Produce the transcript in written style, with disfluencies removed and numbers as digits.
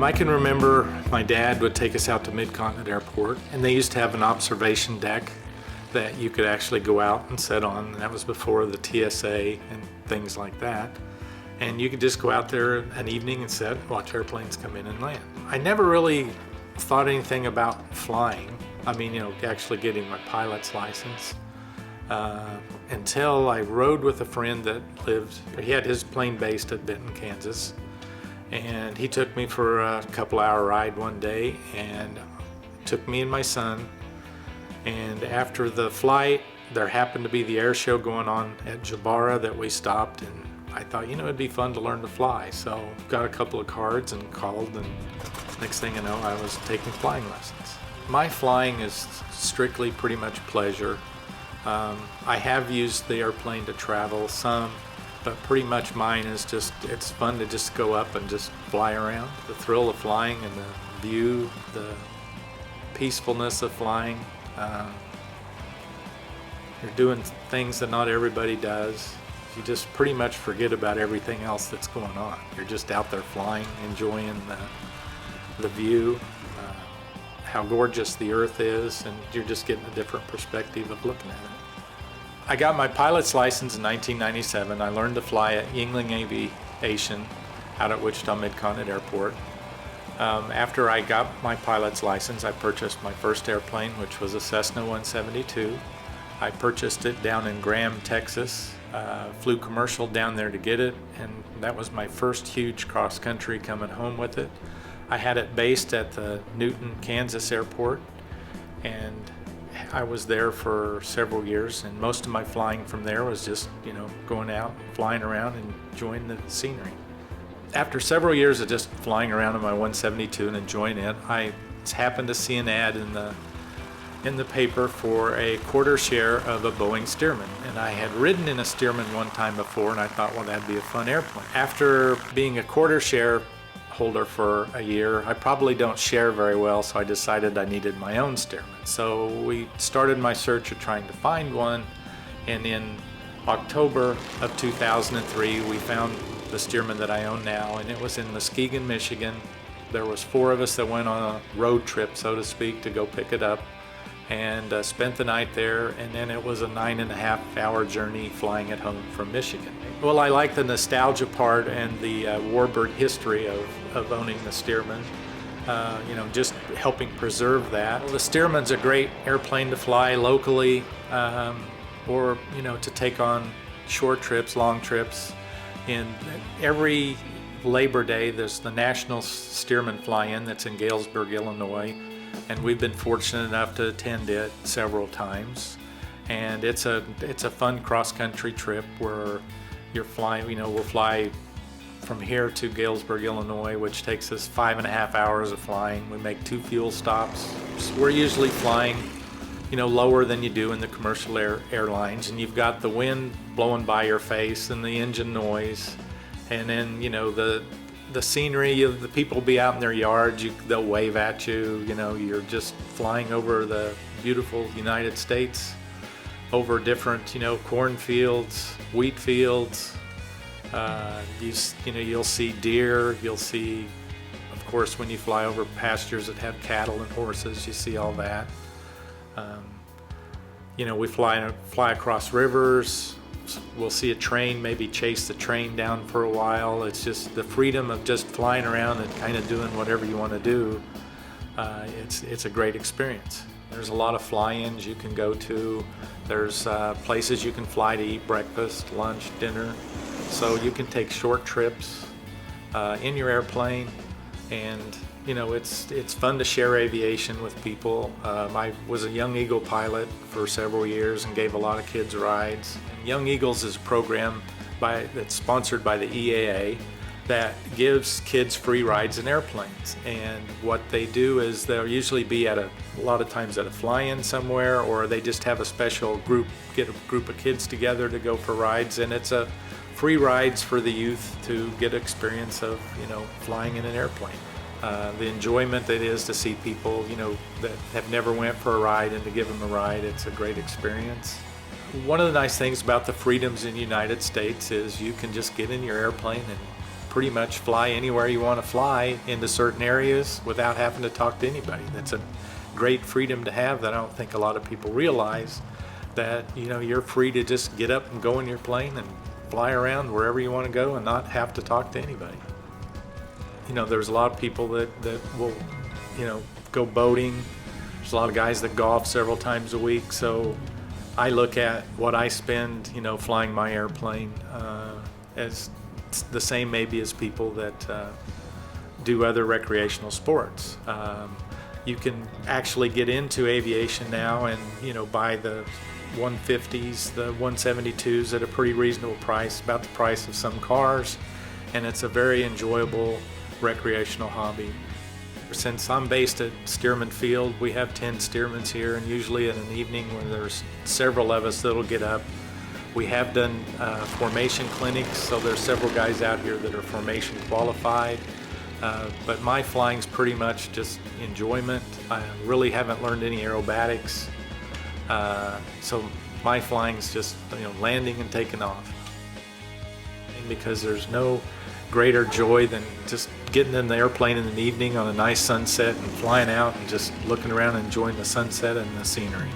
I can remember my dad would take us out to Mid-Continent Airport, and they used to have an observation deck that you could actually go out and sit on, and that was before the TSA and things like that. And you could just go out there an evening and sit, watch airplanes come in and land. I never really thought anything about flying. I mean, actually getting my pilot's license until I rode with a friend that he had his plane based at Benton, Kansas. And he took me for a couple-hour ride one day and took me and my son. And after the flight, there happened to be the air show going on at Jabara that we stopped, and I thought, it'd be fun to learn to fly. So got a couple of cards and called, and next thing you know, I was taking flying lessons. My flying is strictly pretty much pleasure. I have used the airplane to travel some, but pretty much mine is just, it's fun to just go up and just fly around. The thrill of flying and the view, the peacefulness of flying. You're doing things that not everybody does. You just pretty much forget about everything else that's going on. You're just out there flying, enjoying the view, how gorgeous the earth is, and you're just getting a different perspective of looking at it. I got my pilot's license in 1997. I learned to fly at Yingling Aviation out at Wichita Mid-Continent Airport. After I got my pilot's license, I purchased my first airplane, which was a Cessna 172. I purchased it down in Graham, Texas. Flew commercial down there to get it, and that was my first huge cross-country coming home with it. I had it based at the Newton, Kansas airport, and I was there for several years, and most of my flying from there was just, going out, flying around, and enjoying the scenery. After several years of just flying around in my 172 and enjoying it, I happened to see an ad in the paper for a quarter share of a Boeing Stearman. And I had ridden in a Stearman one time before, and I thought, well, that'd be a fun airplane. After being a quarter share holder for a year, I probably don't share very well, so I decided I needed my own Stearman. So we started my search of trying to find one, and in October of 2003, we found the Stearman that I own now, and it was in Muskegon, Michigan. There was 4 of us that went on a road trip, so to speak, to go pick it up, and spent the night there, and then it was a 9.5-hour journey flying it home from Michigan. Well, I like the nostalgia part and the warbird history of owning the Stearman, just helping preserve that. Well, the Stearman's a great airplane to fly locally, or to take on short trips, long trips. And every Labor Day, there's the National Stearman Fly-In that's in Galesburg, Illinois. And we've been fortunate enough to attend it several times, and it's a fun cross-country trip where you're flying. We'll fly from here to Galesburg, Illinois, which takes us 5.5 hours of flying. We make 2 fuel stops. So we're usually flying, lower than you do in the commercial airlines, and you've got the wind blowing by your face and the engine noise, and then the scenery of the people will be out in their yards, they'll wave at you, you're just flying over the beautiful United States, over different, cornfields, wheat fields. You'll see deer, you'll see, of course, when you fly over pastures that have cattle and horses, you see all that. We fly across rivers. We'll see a train, maybe chase the train down for a while. It's just the freedom of just flying around and kind of doing whatever you want to do. It's a great experience. There's a lot of fly-ins you can go to. There's places you can fly to eat breakfast, lunch, dinner. So you can take short trips in your airplane, and it's fun to share aviation with people. I was a Young Eagle pilot for several years and gave a lot of kids rides. Young Eagles is a program that's sponsored by the EAA that gives kids free rides in airplanes. And what they do is they'll usually be a lot of times at a fly-in somewhere, or they just have a special group, get a group of kids together to go for rides, and it's a free rides for the youth to get experience of flying in an airplane. The enjoyment that is to see people that have never went for a ride and to give them a ride, it's a great experience. One of the nice things about the freedoms in the United States is you can just get in your airplane and pretty much fly anywhere you want to fly into certain areas without having to talk to anybody. That's a great freedom to have that I don't think a lot of people realize, that you're free to just get up and go in your plane and fly around wherever you want to go and not have to talk to anybody. There's a lot of people that will go boating. There's a lot of guys that golf several times a week, so I look at what I spend flying my airplane as the same maybe as people that do other recreational sports. You can actually get into aviation now and buy the 150s, the 172s at a pretty reasonable price, about the price of some cars, and it's a very enjoyable recreational hobby. Since I'm based at Stearman Field, we have 10 Stearmans here, and usually in an evening when there's several of us that'll get up, we have done formation clinics, so there's several guys out here that are formation qualified. But my flying's pretty much just enjoyment. I really haven't learned any aerobatics. So my flying's just landing and taking off. And because there's no greater joy than just getting in the airplane in the evening on a nice sunset and flying out and just looking around and enjoying the sunset and the scenery.